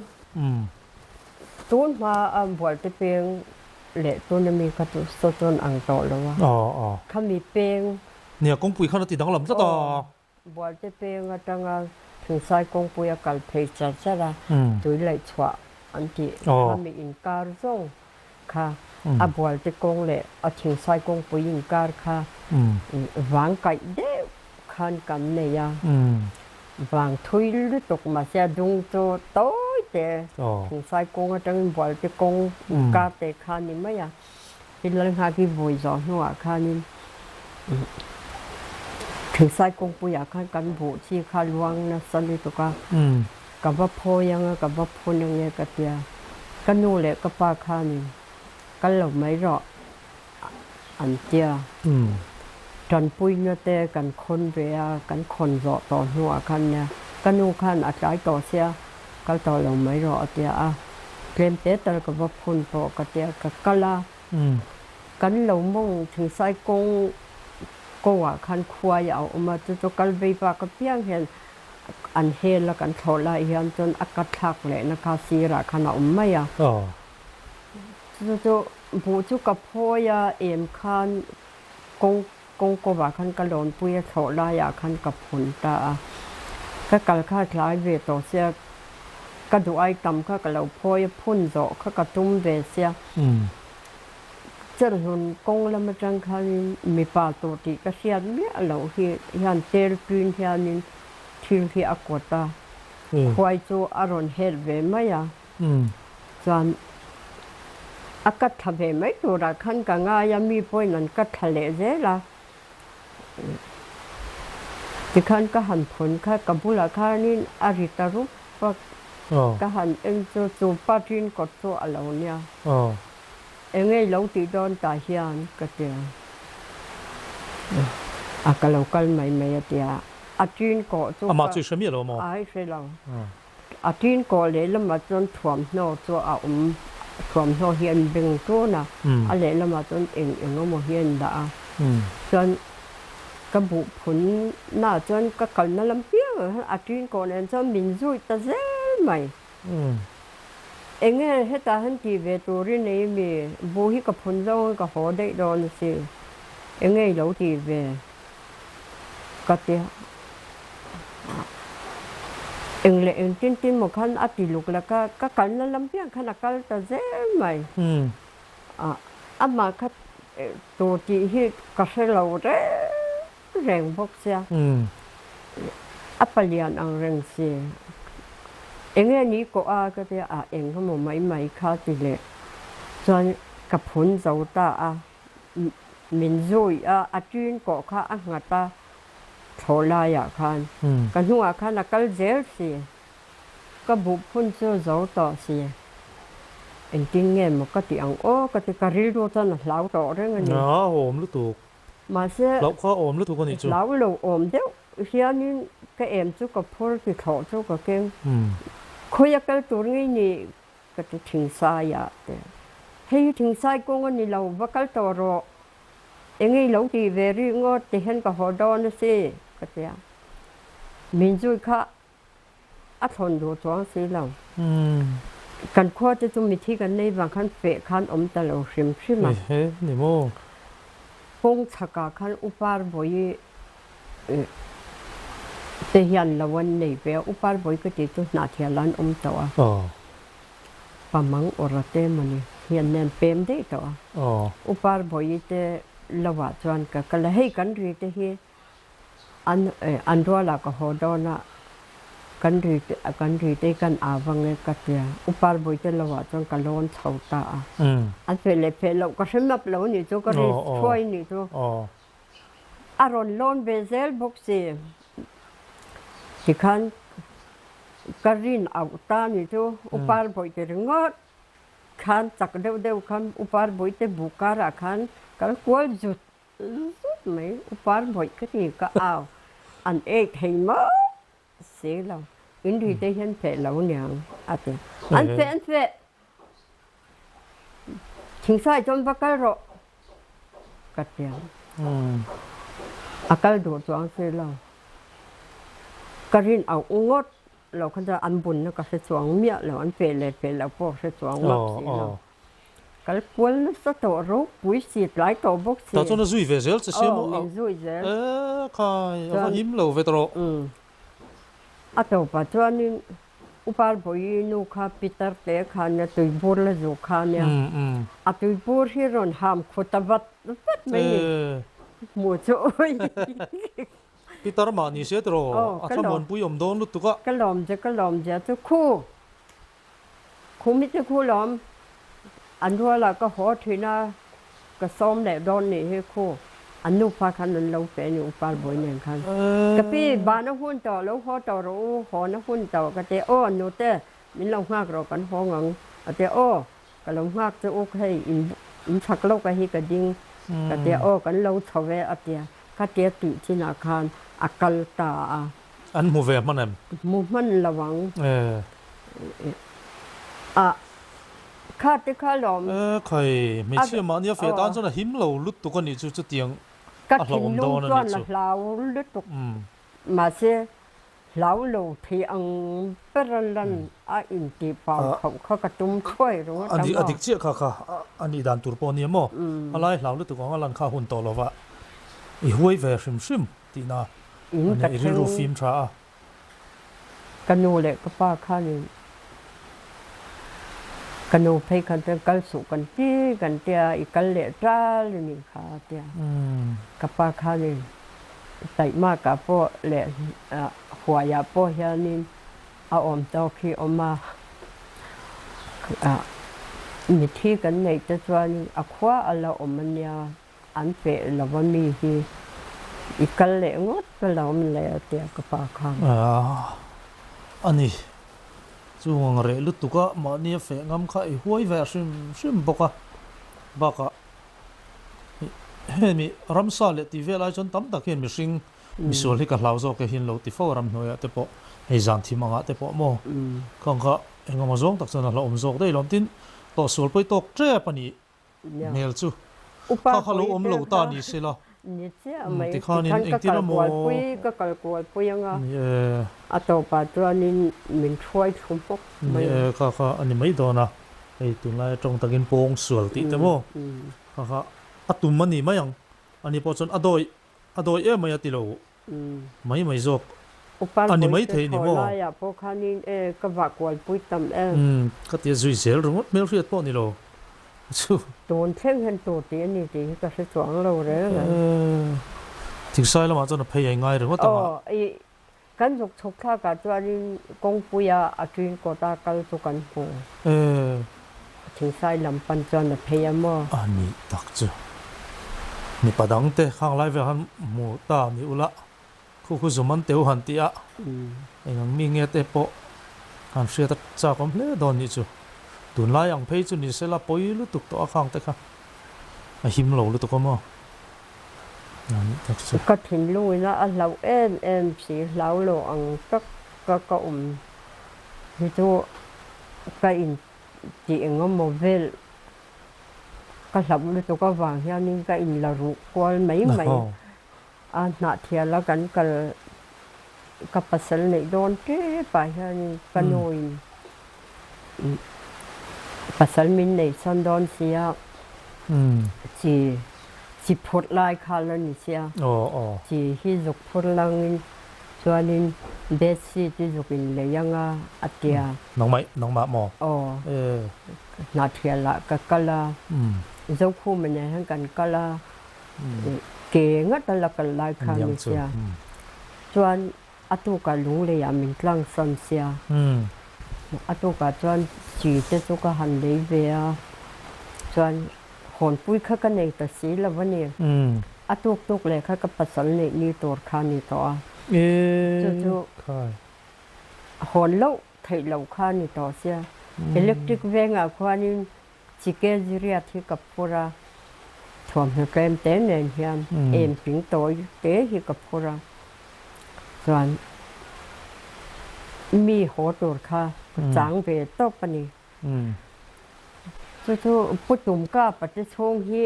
tun ma bol te peng le tun mi ka tu so ton ang to lo wa kha mi peng nia kong pui khan ti dang lam ta ta bol te peng atanga thung sai kong pui a kal phei cha cha la tui lai chwa an ti kha mi in kar zong kha a bol te kong le a thung sai kong pui in kar kha wang kai de khan kan ne ya vàng thui lu tok ma sia dung cho tối te thung sai kong atang bol te kong ka te khan ni ma ya tin lang ha ki voi zo no a khan ni thung sai kong pu ya khan kan bu chi kha luang na san ni to ka ka ba pho yang ka ba pho nang ye ka tia ka nu le ka pa kha ni ka lo mai ro an tia trần pui như te cần khôn về cần khôn rõ tỏ hoa khăn nha cần nu khăn ở trái tỏ xe cái tỏ lòng mấy rõ tia kem té tao cái vấp phun tỏ cái tia cái cala cần lâu mongถึง sai công cô khăn khoai ảo mà cho cái vây ba cái piang hiện anh hên là cần thọ lại hiện cho ác thạc lệ nó cá xì ra khăn ảo mấy cho bố chú cái phôi em khăn công công cô bà khăn cái lon pui thọ lại khăn cái phun ta cái cái khá lại về tổ xe cái đồ ai tầm cái lẩu phôi phun rõ cái tum về xe chân hồn công là mà chẳng khăn mi pa tổ thì cái xe biết lẩu thì hiện tel pin thì anh thiêu thì ác quá ta khoai cho aron hết về mấy chọn ác thà về mấy đồ là khăn cả ngay mi phôi nên cái thà lệ dễ là thì khăn cái hành phun cái bù là khăn nên arita rup và cái hành em cho ba tin có cho ở lâu nha em nghe lâu thì đón tại hiện cái tiền cái lâu cái mày thì tin có cho mà chơi什么了嘛ai phải lâu tin có lấy là mà cho thuần nó cho thuần nó hiện bình cho nè lấy là mà cho em nó một hiện đã cho cái bộ phun na cho cái cần nó làm tiếng tin có nên cho mình vui ta dễ mày em nghe hết ta hắn chỉ về tổ riêng này mi bố hi cái phun rau cái hồ đấy đó là gì em nghe lâu thì về cái tiền eng le eng tin mo khan ati luk la ka kal na lampiang khan akal ta ze mai ama khat to ti hi ka se lo re reng bok sia apalian ang reng si eng ni ko a ka te a eng ko mo mai kha ti le chuan ka phun zo ta a min zui a tin ko kha a ngata thola ya khan kan huwa khan akal zel si ka bu phun chu zo to si en tin nge mo ka ti ang o ka ti ka ri ro tan hlau to re ngani ôm lu tu ma se lau kha ôm lu tu ko ni chu hlau lo om deu hianin ka em chu ka phur ti tho chu ka ke khoya kal tur ngai ni ka ti thing sa ya te hei thing sai ko ngani lo vakal to ro engai lo ti ve ri ngo ti hen ka ho do na se ka te min ju kha a thon do chuang si lo kan kho te chu mi thi kan nei wang khan pe khan om ta lo hrim ma he ni mo pong chaka khan upar boi te hian lawan nei pe upar boi ka ti chu na thialan om tawa pamang orate mani hian nen pem de tawa upar boi te lawa chuan ka kala hei kan ri te hi an rola ka hodona kan ri te kan awange ka tia upar boi te lawa chuan ka lon chhauta an pe lo ka hrimap lo ni chu ka ri thoi ni chu aron lon bezel boxi tikhan karin auta ni chu upar boi te ringot khan chak deu khan upar boi te bukara khan kal kwal jut mai upar boi ka ti ka aw an ek heima se lo in ri te hian pe lo nyang ate an pe thing sai chon bakal ro ka tiang akal do chuang se lo karin au ngot lo khan ja an bun na ka se chuang mia lo an pe le po se chuang ma si lo kal kwal sa to ro pui si lai to bok si ta chon zui ve zel che sia mo zui zel khai va him lo ve tro a to pa chuan in upar boi nu kha pitar te kha na tui bur la zo kha nya a tui bur hi ron ham khotavat pat mai mo chu oi Peter ma ni se tro a thamon pui om don lu tu ka ka lom je chu khu mi chu khu lom an ro la ka ho thina ka som le don ni he khu an nu pha khan an lo pe ni upar boi nen khan ka pi ba na hun to lo ho to ro ho na hun to ka te o nu te min lo ngak ro kan ho ngang a te o ka lo ngak chu ok hei in thak lo ka hi ka ding ka te o kan lo thawe a te ka te ti china khan akal ta an mu ve manem mu man lawang a kha te kha lom khai me chi ma ni fe tan chon him lo lut tu ko ni chu chu tiang ka thin lu chuan la hlau lut tu ma se hlau lo thi ang peralan a in ti pa kha ka tum khoi ro ani adik chi kha ani dan tur po ni mo alai hlau lut tu ko lan kha hun to lo wa i huai ve shim ti na ka ru film tra kanu le ka pa kha ni kanu phei kan te kal su kan ti kan tia I kal le tra le ni kha tia ka pa kha ni tai ma ka po le hua ya po hian ni a om to khi oma mi thi kan nei te chuan a khwa ala omania an pe lawami hi I kal le ngot ka lawm le tia ka pa kha ani chuang re lu tu ka ma ni fe ngam kha I huai ve shim boka baka he mi ramsa le ti ve lai chon tam tak hen mi sing mi sol hi ka hlau zo ke hin lo ti fo ram hnoya te po hei zan thi manga te po mo khang kha engama zong tak chana lo om zok dei lom tin to sol poi tok tre pani mel chu kha lo om lo ta ni se la ni che mai ti khanin eng tin mo pui ka kal kwal pui anga a to pa chuanin min thoi thum pok mai kha ani mai dona ei tun lai tong takin pong sual ti te mo kha atum mani mayang ani po chon adoi e mai ati lo mai zok อุปา อันนี้ไม่ จะ เทนี่ ถอ บ่ ลายพวกคันนี้ก็ว่ากวนปุ้ยตำก็เตียจุยเสียหรือว่าเมลเรียดป้อนี่โลชู โดนเท่งเห็นตัวตีนี่ตีก็สจวงเราเลยนะ ถึงใส่แล้วมาจนพยายง่ายหรือว่า อ๋ ตั้ อง ไอ้กันสุกชกท่ากับตัวนี้กงปุยอาจุนก็ตากัลตุกันปูถึงใส่ลำปันจวนพยายามอันนี้ตักจ้ะนี่ปะดังเตะข้างไล่เวหันหมูตานี่อุละคู่สมันเตียวหันตีอะไอ้ยังมีเงี้ยเตะโปหันเสียตักจากผมเลยโดนนี่จูตุนไล่ยังเพยจุนี่เสละปอยลุตุกตัวข้างเตะค่ะหิมเหลาลุตุกมั้งนั่นตักจ้ะก็ถิ่นลุยนะเราสีเราโลอังก็ที่ตัวก็อินจีเองก็โมเวลก็หลับเลยตัวก็วางที่นี่ก็อินเรารู้กว่าไม่หน้าเทียแล้วกันก็ปัสสาวะโดนเจ๊ไปที่นี่ก็โนยปัสสาวะมินในซันดอนเสียจีพดลายคาร์ลนี่เสียจีฮิจุกพดลังส่วนนี้เบสซี่ที่จุกินเลยยังอัตยาน้องมาหมอนาเทียละก็ละเจ้าคู่มันเนี่ยทั้งกันก็ละเก่งแต่ละกันลายคาร์นี่เสียส่วนอัตุกาลุงเลยมินกลางสันเสียอัตุกาส่วนจีเจ้าก็หันเลยเวียส่วนหอนปุ้ยข้ากันเองแต่สีละวันนี้อัตุกเลยข้าก็ปัสสาวะนี่ตัวคานี่ตัวจู่หอนเล่าไทยเล่าคานี่ตัวเสียอิเล็กทริกเวงควานี่จิเกจิเรียที่กับพูระถ่วงให้เกมเต้นเนี่ยเฮียนปิงโตเตะที่กับพูระส่วนมีหัวตัวค่ะจางเวตปนี่จู่ปุตุมก้าปฏิชงฮี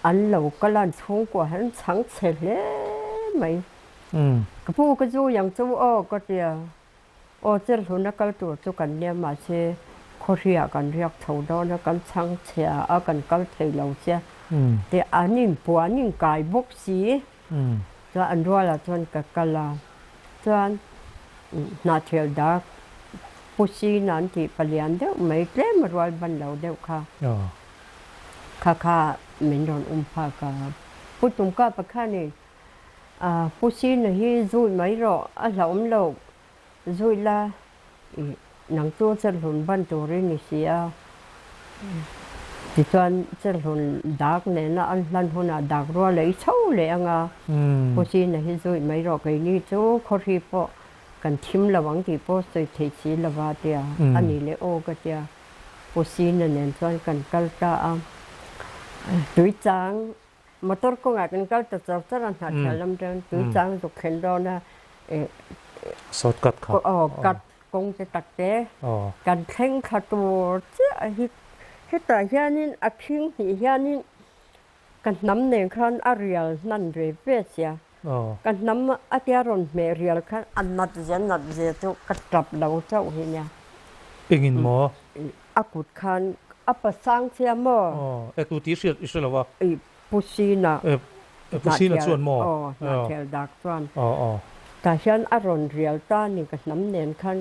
อันเหล่ากลันชงกว่าหันสังเสร็จเลยไหมก็พูดก็จู่อย่างจู่ก็เดียวเจ้าหน้ากันตัวจู่กันเนี่ยมาเชเขาเรียกกันเรียกเท่าดอนกันช่างเชียกันกันเทเราเชียแต่อันนี้ปัวนี่กายบกสีจะอันรัวละจนกับกะลาจนนาเทียดักผู้ชีนันที่ปเลียนเดียวไม่เล่มรวยบันเราเดียวค่ะเหมือนโดนพากาผู้ตุ่มก็ประคันนี่ผู้ชีนี่ฮีจุยไม่รอเราเราจุยละหนังตัวจะหลุนบันตัวเรนิเซียที่ตอนจะหลุนดักเนี่ยนะอันลันหัวดักรัวเลยเช่าเลยผู้ชีนี่ฮีจุยไม่รอกันนี่จู่เขารีบกันทิมระวังที่โพสต์ที่สีละวาเดียอันนี้เลยก็เดียผู้ชีนี่เนี่ยส่วนกันกัลตาด้วยจังมอเตอร์ก็งานกันกัลตาจะจะรันหาเฉลิมเดินด้วยจังตุกเข็นโดนะสดกัดครับกัดกงจะตักเตะกันเข่งขัดตัวเจ้าฮิตแต่เฮียนี่อักขิงเฮียนี่กันน้ำเนียงครันอารียลนั่นเรเวเซียกันน้ำอาเทียรอนเมรียลคันอันนัดเจตุกระดับเราเจ้าเฮียเองอินหมออากุดคันอัปสังเซียมอกูตีเสียอิสระวะปุชีน่ะปุชีน่ะส่วนหมอนาเทลดักส่วนแต่ฉันอารมณ์เรียลต้านี่กันน้ำเนียนคัน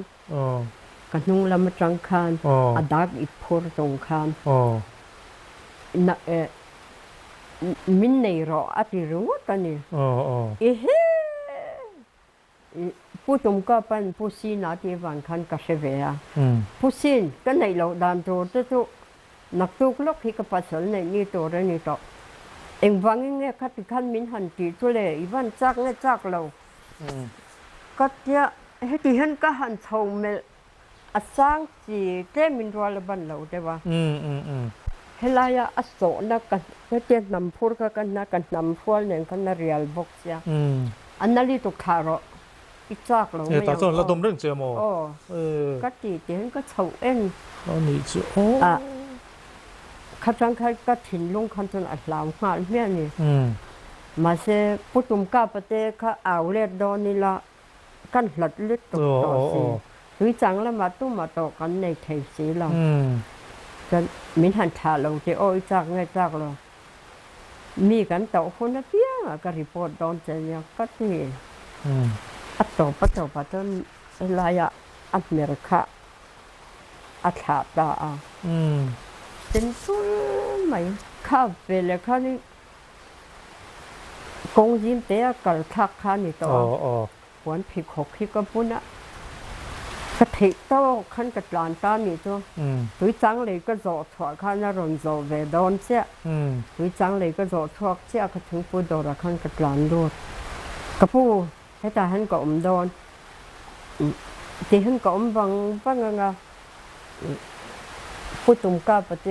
กันนุ่งละมัจังคันอดักอีกพูดตรงคันน่ะมินในรออาทิรู้กันนี่ผู้ชมก็เป็นผู้ซีนาที่วันคันกัสเวียผู้ซีนก็ในเราดานตัวตัวนักตุกลกที่กับปัสสาวะนี่ตัวเรนี่ตัวเอ็งวังเงี้ยคัดขันมินหันตีตัวเลยอีวันจักเงี้ยจักเราก็จะให้ที่หันก็หันชงเมลอัศางจีเต้มินรัวละบันเราได้ว่าเฮลายาอัศโสนักกันก็เจนนำพูดกันนักกันนำพูดเนี่ยกันนาเรียลบ็อกซ์อันนั้นลิตุคาร์อีจักเราไม่ตอนเราดมเรื่องเจอโมก็จีเจนก็เฉาเอ็นนี่จูข้าจังก็ถิ่นลงคันจนอัดหลามหาเมียนี่มาเสปุตุมก้าประเทศข้าอ่าวเล็ดดอนนี่ละกันหลัดเล็ดตกต่อสีหรือจังแล้วมาตุ้มมาต่อกันในไทยสีเราจะมินหันถาเราจะโอ้ยจักไงจักเรามีกันต่อคนละเพียงก็รีพอร์ตดอนเจียก็ที่ อัตโตปะโตปะต้นลายะอัตเมริกาอัตถาตาเป็นสุดไหมข้าเวลข้านี่กงยิมเตะกัลทักข้านี่ตัววันพิกหกพิกก็ปุ่นอะกระถิ่โตขันกระลานตานี่ตัวตุยจังเลยก็โจทย์ข้าน่ารอนโจเวดอนเจ้าตุยจังเลยก็โจทย์เจ้าก็ถึงพูดโดระขันกระลานด้วยกระปูให้ตาหันก็โดนที่หันก็บังงาพูดตุ่มกาปะเจ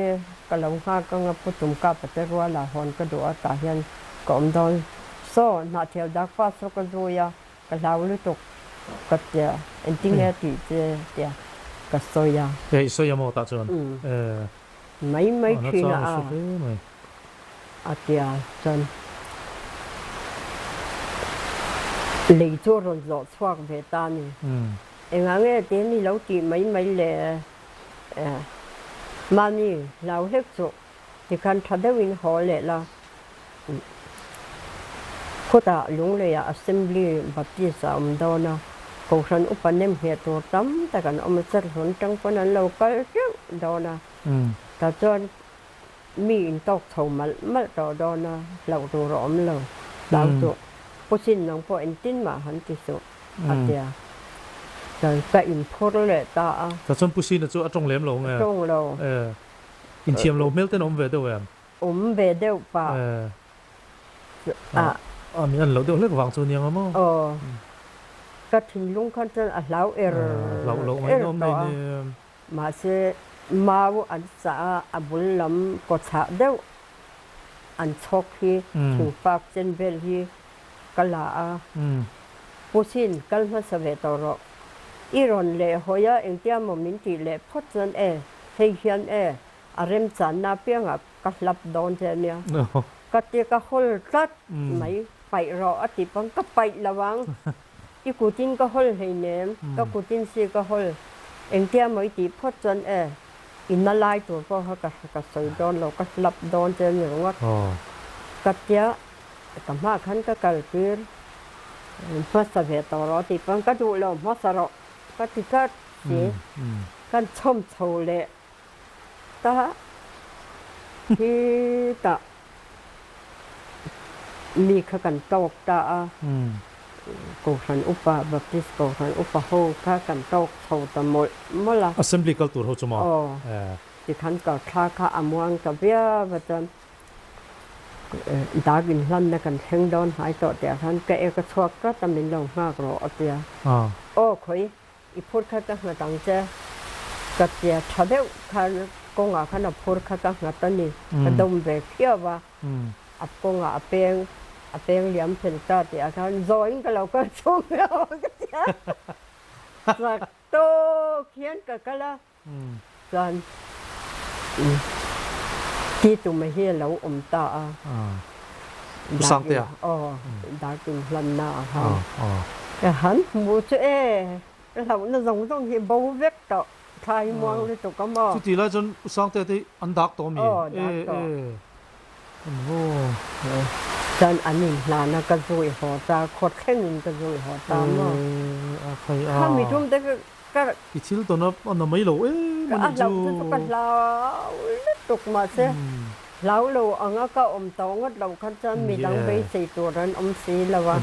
กะลงห้าก็งาพูดตุ่มกาปะเจรัวละหอนก็ดูตาเห็นก็โดนโซ่นาเทียวดักฟ้าสก็ดูยากะลาวลุตกก็เจเอ็นติ้งเอติเจเดียก็โซยาโซยาโมตาจนไม่ทีน่ะอาเดียจนลีจูรอนโจทย์เวตานี่เอ็งเงี้ยเดี๋ยวนี้เราตีไม่เลยมานี่เราเล็กสุดที่คันทัดได้วิ่งหอเลยละก็ตาลุงเลยassembly บัดนี้สามดอนะกองฉันอุปนิมเหตุตัวตั้มแต่กันเอามาจัดสนจังปนันเราก็เจ้าดอนะแต่จนมีอินตอกเท่ามาต่อดอนะเราตัวร้อมเราดาวตัวผู้สินน้องพออินตินมาหันติสุอาเดียแต่ก็อินพุตเลยตาแต่จนผู้สินจะจงเลี้ยมลงจงเราอินเทียมเราเมลเตนเวเดอร์เวเดอร์ป่ะมีอันเราเดี๋ยวเลือกวางส่วนยังมั้งก็ถึงลุงคันจะเราเราไม่น้อมในมาเสมาวุอันสาอบุลลำก็ชะเดียวอันชกฮีถึงฝากเจนเบลฮีกลาผู้สินกัลมาสเวตรออีรอนเล่หอยเอ็งเตียมมินตีเล่พอจันเฮียนอารมณ์จันนาเปียงกัลับโดนเจเนียก็เตียก็ฮอลตัดไม่ไปรออติปังก็ไประวังที่กูจินก็ฮอลให้เนมก็กูจินซีก็ฮอลเอ็งเตียไม่ตีพอจันอินนาไลตัวพ่อเขาก็ใส่โดนเราก็ลับโดนเจเนียว่าก็เตียแต่มาขันก็กลปีร์มาสเวตรอติปังก็ดูเรามาสระก็ติก็เสียกันชมโชเล่ตาที่ตามีขกันตกตากูขันอุปบัพติสกูขันอุปโฮข้ากันตกโชตมดมละ assembly ก็ตัวเขาจะมาที่ขันก็ข้าอมวงกับเบี้ยประจันดากินลั่นนะกันแทงโดนหายต่อแต่ท่านแกก็ชกก็ตำหนิลงมากรอเตียโอ้คุยอีพูดข้าก็มาตั้งใจก็เตียชาเดวข้ากงข้านับพูดข้าก็มาตั้งนี่กระดมเบกเที่ยวว่าอับกงอับเปียงเหลี่ยมเป็นตาเตียท่านโจยก็เราก็ชงเราก็เตียสักโตเขียนก็ละจันที่ตุ่มเฮียเราตาสังเตียดากินลันนาฮะแต่หันมูเจเราเนี่ยต้องเห็นบูเวกต่อไทยมองเลยตัวก็มองสุดที่แล้วจนสังเตียที่อันดักตัวมีโอ้จันอันนี้ลานะก็สวยหัวตาขดแค่นึงก็สวยหัวตามั้งถ้ามีทุ่มแต่ก็อีชิลตัวนั้นอันนั้นไม่รู้มันเราจะกันเราตกมาเสียเราอังก็ตองก็เราคันจะมีดังไปสี่ตัวนั้นสีแล้ววะ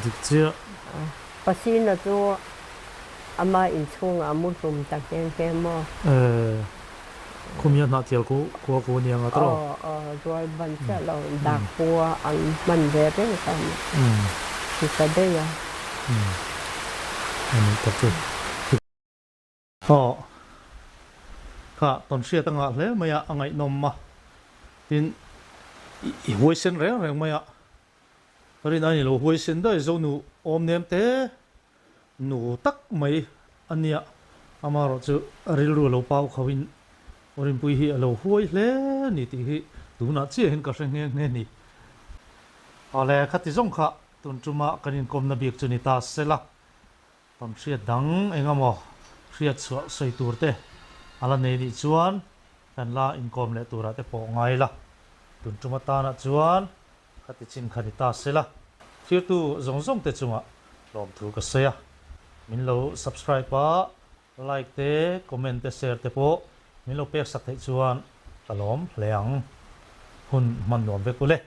ภาษีน่ะตัวอามาอินช่วงมุดรุมตักแกงมอคุมยันนัดเที่ยวกูเนี่ยงอ่ะตรอตัวบันเจ้าเราดักปัวอันมันเด็ดเลยกันที่จะได้ยังอันนี้ก็คือค่ะตอนเชียร์ตั้งเลยไม่อะอะไรนมมาทีนี้หัวเส้นเรื่องไม่อะตอนนี้นั่นเราหัวเส้นได้จะหนูอมเนียมเตะหนูตักไม่อันเนี้ยอามาเราจะเรียนรู้เราเป่าเขาวินวันนี้ปุยฮีเราหัวเล่นี่ที่ฮีดูน่าเชื่อเห็นกับเรื่องนี้นี่อะไรขัดที่ส่งค่ะตอนจุมากันยินกรมนบีกจุนิตาเสละตอนเชียร์ดังเองอ่ะมั้งเชียร์สวยสวยตัวเตะอะไรนี่จวนกันละอินคอมเลตัวเตะปองไงล่ะตุนจุมาตานะจวนขัดที่ชินขัดที่ตาเสละเชียร์ตัวส่งเตะจุมาลมถูกเสีย min lo subscribe pa like te comment te share te po min lo pek sak thei chuan kalom hleang hun man nuam ve ku le